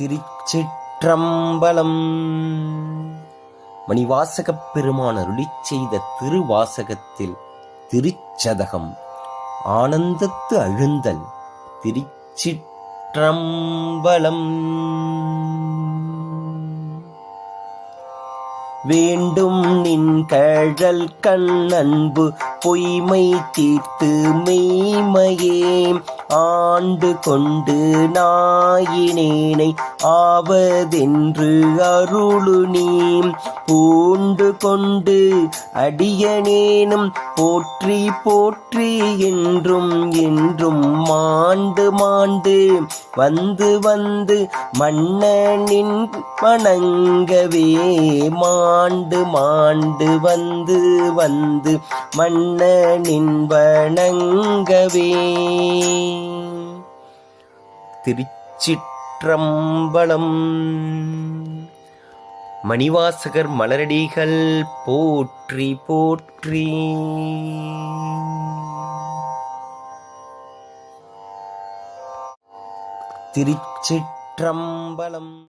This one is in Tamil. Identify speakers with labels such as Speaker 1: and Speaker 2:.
Speaker 1: திருச்சிற்றம்பலம். மணிவாசகப் பெருமான் அருளிச் செய்த திருவாசகத்தில் திருச்சதகம் ஆனந்தத்து அழுந்தல். திருச்சிற்றம்பலம். வேண்டும் நின் கழல் கண்ணன்பு பொய்மை தீர்த்து மெய்மையே ஆண்டு கொண்டு நாயினேனை ஆவதென்று அருளு நீ பூண்டு கொண்டு அடியனேனும் போற்றி போற்றி என்றும் என்றும் மாண்டு மாண்டு வந்து வந்து மன்னனின் வணங்கவே மாண்டு மாண்டு வந்து வந்து மன்னனின் வணங்கவே. திருச்சிற்றம்பலம். மணிவாசகர் மலரடிகள் போற்றி போற்றி. திருச்சிற்றம்பலம்.